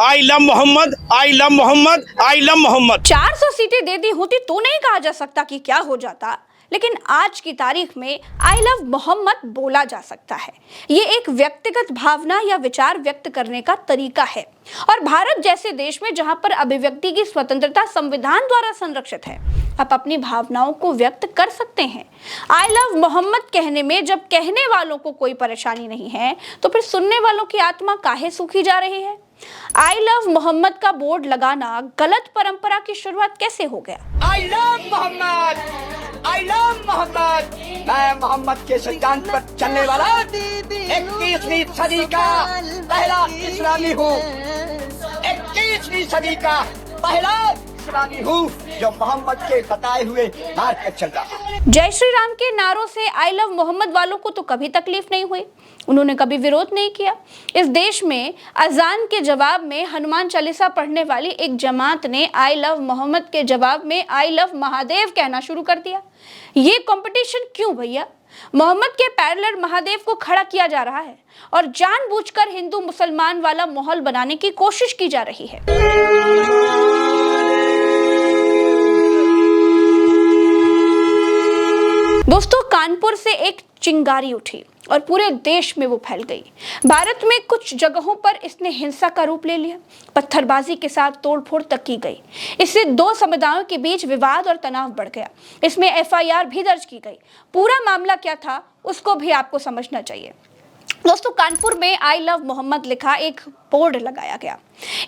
I love Mohammad, I love Mohammad, I love Mohammad. 400 सीटें दे दी होती तो नहीं कहा जा सकता कि क्या हो जाता, लेकिन आज की तारीख में आई लव मोहम्मद बोला जा सकता है। ये एक व्यक्तिगत भावना या विचार व्यक्त करने का तरीका है और भारत जैसे देश में जहां पर अभिव्यक्ति की स्वतंत्रता संविधान द्वारा संरक्षित है, आप अपनी भावनाओं को व्यक्त कर सकते हैं। आई लव मोहम्मद कहने में जब कहने वालों को कोई परेशानी नहीं है तो फिर सुनने वालों की आत्मा काहे सूखी जा रही है। आई लव मोहम्मद का बोर्ड लगाना गलत परंपरा की शुरुआत कैसे हो गया? I love Mohammad, I love Mohammad. मैं मोहम्मद के सिद्धांत पर चलने वाला 21वीं सदी का पहला इस्लामी हूँ। 21वीं सदी का पहला इस्लामी हूँ जो मोहम्मद के बताए हुए मार्ग पर चल रहा है। जय श्री राम के नारों से आई लव मोहम्मद वालों को तो कभी तकलीफ नहीं हुई, उन्होंने कभी विरोध नहीं किया। इस देश में अजान के जवाब में हनुमान चालीसा पढ़ने वाली एक जमात ने आई लव मोहम्मद के जवाब में आई लव महादेव कहना शुरू कर दिया। ये कंपटीशन क्यों भैया? मोहम्मद के पैरेलल महादेव को खड़ा किया जा रहा है और जानबूझकर हिंदू मुसलमान वाला माहौल बनाने की कोशिश की जा रही है। दोस्तों, कानपुर से एक चिंगारी उठी और पूरे देश में वो फैल गई। भारत में कुछ जगहों पर इसने हिंसा का रूप ले लिया, पत्थरबाजी के साथ तोड़फोड़ तक की गई। इससे दो समुदायों के बीच विवाद और तनाव बढ़ गया। इसमें एफआईआर भी दर्ज की गई। पूरा मामला क्या था उसको भी आपको समझना चाहिए। दोस्तों, कानपुर में आई लव मोहम्मद लिखा एक बोर्ड लगाया गया।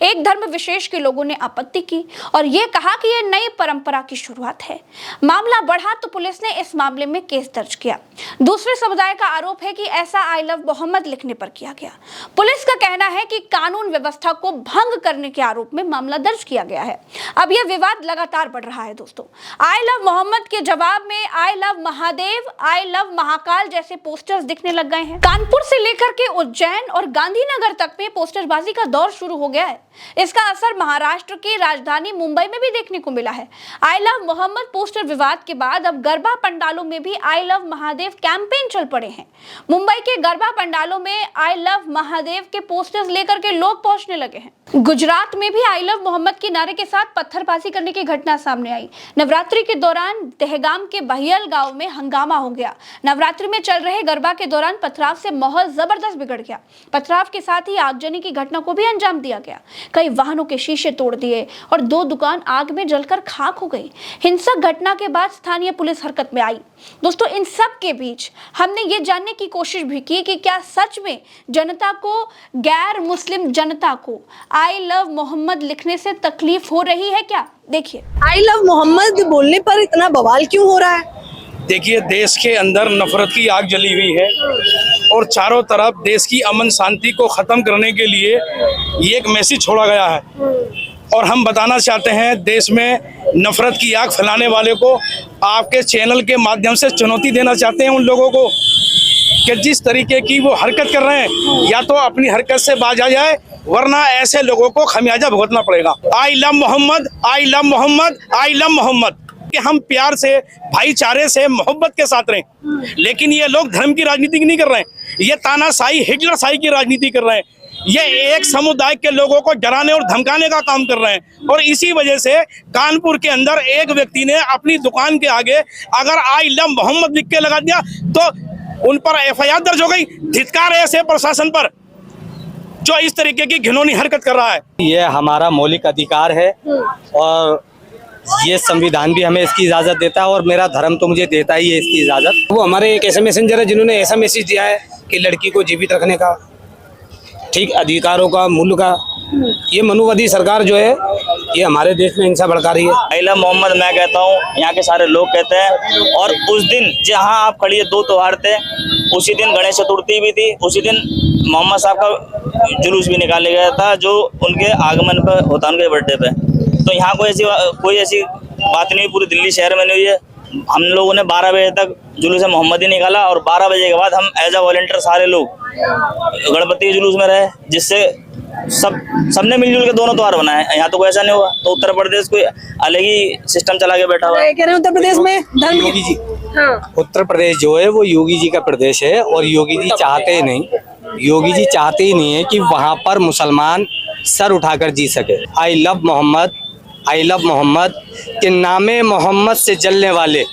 एक धर्म विशेष के लोगों ने आपत्ति की और ये कहा कि यह नई परंपरा की शुरुआत है। मामला बढ़ा तो पुलिस ने इस मामले में केस दर्ज किया। दूसरे समुदाय का आरोप है कि ऐसा आई लव मोहम्मद लिखने पर किया गया। पुलिस का कहना है कि कानून व्यवस्था को भंग करने के आरोप में मामला दर्ज किया गया है। अब यह विवाद लगातार बढ़ रहा है। दोस्तों, आई लव मोहम्मद के जवाब में I love Mahadev, I love Mahakal जैसे पोस्टर्स दिखने लग गए हैं। कानपुर से लेकर के उज्जैन और गांधीनगर तक में पोस्टरबाजी का दौर शुरू हो गया है। इसका असर महाराष्ट्र की राजधानी मुंबई में भी देखने को मिला है। आई लव मोहम्मद पोस्टर विवाद के बाद अब गरबा पंडालों में भी आई लव महादेव कैंपेन चल पड़े हैं। मुंबई के गरबा पंडालों में आई लव महादेव के पोस्टर्स लेकर के लोग पहुंचने लगे हैं। गुजरात में भी आई लव मोहम्मद के नारे के साथ पत्थरबाजी करने की घटना सामने आई। नवरात्रि के दौरान दहगाम के बहियल गांव में हंगामा हो गया। नवरात्रि में चल रहे गरबा के दौरान पथराव से माहौल जबरदस्त बिगड़ गया। पथराव के साथ ही आगजनी की घटना को भी अंजाम दिया गया। कई वाहनों के शीशे तोड़ दिए और 2 दुकान आग में जलकर खाक हो गई। हिंसक घटना के बाद स्थानीय पुलिस हरकत में आई। दोस्तों, इन सब के बीच हमने ये जानने की कोशिश भी की कि क्या सच में जनता को, गैर मुस्लिम जनता को आई लव मोहम्मद लिखने से तकलीफ हो रही है क्या? देखिए, आई लव मोहम्मद बोलने पर इतना बवाल क्यों हो रहा है? देखिए, देश के अंदर नफरत की आग जली हुई है और चारों तरफ देश की अमन शांति को खत्म करने के लिए ये एक मैसेज छोड़ा गया है और हम बताना चाहते हैं देश में नफरत की आग फैलाने वाले को आपके चैनल के माध्यम से चुनौती देना चाहते हैं उन लोगों को कि जिस तरीके की वो हरकत कर रहे हैं या तो अपनी हरकत से बाज आ जाए, वरना ऐसे लोगों को खमियाजा भुगतना पड़ेगा। I love Mohammad, I love Mohammad, I love Mohammad कि हम प्यार से, भाईचारे से, मोहब्बत के साथ रहें, लेकिन ये लोग धर्म की राजनीति नहीं कर रहे हैं। ये तानाशाही, हिटलरशाही की राजनीति कर रहे हैं। ये एक समुदाय के लोगों को डराने और धमकाने का काम कर रहे हैं और इसी वजह से कानपुर के अंदर एक व्यक्ति ने अपनी दुकान के आगे अगर आई लव मोहम्मद लिख के लगा दिया तो उन पर एफआईआर दर्ज हो गई। धिक्कार है ऐसे प्रशासन पर जो इस तरीके की घिनौनी हरकत कर रहा है। ये हमारा मौलिक अधिकार है और ये संविधान भी हमें इसकी इजाजत देता है और मेरा धर्म तो मुझे देता ही है इसकी इजाजत। वो हमारे एक ऐसे मैसेंजर है जिन्होंने ऐसा मैसेज दिया है कि लड़की को जीवित रखने का, ठीक अधिकारों का, मूल्य का, ये मनुवादी सरकार जो है ये हमारे देश में हिंसा भड़का रही है। आई लव मोहम्मद मैं कहता हूँ, यहाँ के सारे लोग कहते हैं। और उस दिन जहाँ आप खड़ी है 2 त्योहार थे, उसी दिन गणेश चतुर्थी भी थी, उसी दिन मोहम्मद साहब का जुलूस भी निकाला गया था जो उनके आगमन पर होता उनके बर्थडे पे। तो यहाँ कोई ऐसी बात नहीं, पूरी दिल्ली शहर में नहीं हुई है। हम लोगों ने 12 बजे तक जुलूस मोहम्मद ही निकाला और 12 बजे के बाद हम एज अ वॉलंटियर सारे लोग गणपति के जुलूस में रहे, जिससे सबने मिलजुल के दोनों त्योहार बनाए। यहाँ तो कोई ऐसा नहीं हुआ। तो उत्तर प्रदेश कोई अलग ही सिस्टम चला के बैठा हुआ है। कह रहे हैं उत्तर प्रदेश में धर्म योगी जी, उत्तर प्रदेश जो है वो योगी जी का प्रदेश है और योगी जी चाहते ही नहीं योगी जी चाहते ही नहीं है कि वहाँ पर मुसलमान सर उठाकर जी सके। आई लव मोहम्मद के नामे मोहम्मद से जलने वाले,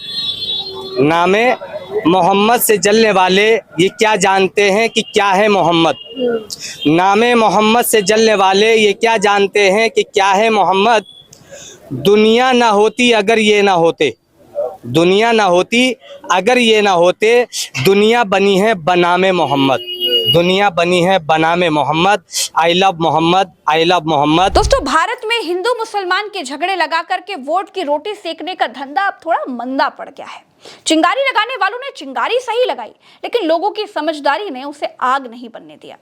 नामे मोहम्मद से जलने वाले ये क्या जानते हैं कि क्या है मोहम्मद। नामे मोहम्मद से जलने वाले ये क्या जानते हैं कि क्या है मोहम्मद। दुनिया ना होती अगर ये ना होते, दुनिया ना होती अगर ये ना होते, दुनिया बनी है बनामे मोहम्मद, दुनिया बनी है बनामे मोहम्मद। I love Mohammed. दोस्तों, भारत में हिंदू मुसलमान के झगड़े लगा करके वोट की रोटी सेकने का धंधा अब थोड़ा मंदा पड़ गया है। चिंगारी लगाने वालों ने चिंगारी सही लगाई, लेकिन लोगों की समझदारी ने उसे आग नहीं बनने दिया।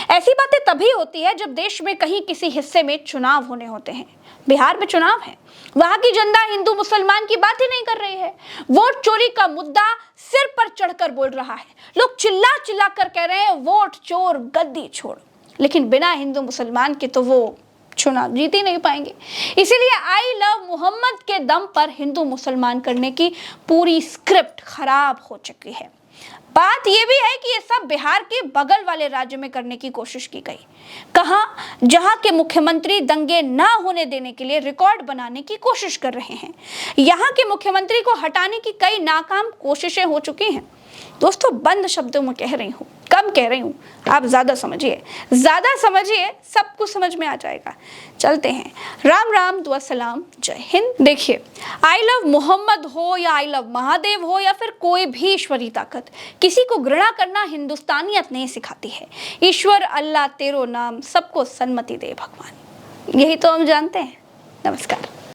ऐसी बातें तभी होती है जब देश में कहीं किसी हिस्से में चुनाव होने होते हैं। बिहार में चुनाव है, वहां की जनता हिंदू मुसलमान की बात ही नहीं कर रही है। वोट चोरी का मुद्दा सिर पर चढ़कर बोल रहा है। लोग चिल्ला चिल्ला कर कह रहे हैं वोट चोर गद्दी छोड़, लेकिन बिना हिंदू मुसलमान के तो वो चुनाव जीत ही नहीं पाएंगे। इसीलिए आई लव मोहम्मद के दम पर हिंदू मुसलमान करने की पूरी स्क्रिप्ट खराब हो चुकी है। बात यह भी है कि ये सब बिहार के बगल वाले राज्य में करने की कोशिश की गई। कहां, जहां के मुख्यमंत्री दंगे ना होने देने के लिए रिकॉर्ड बनाने की कोशिश कर रहे हैं। यहां के मुख्यमंत्री को हटाने की कई नाकाम कोशिशें हो चुकी हैं। दोस्तों, बंद शब्दों में कह रही हूँ, कम कह रही हूँ, आप ज्यादा समझिए, सब कुछ समझ में आ जाएगा। चलते हैं। राम राम, दुआ सलाम, जय हिंद। देखिए, आई लव मोहम्मद हो या आई लव महादेव हो या फिर कोई भी ईश्वरी ताकत, किसी को घृणा करना हिंदुस्तानियत नहीं सिखाती है। ईश्वर, अल्लाह, तेरो नाम, सबको सन्मति दे भगवान, यही तो हम जानते हैं। नमस्कार।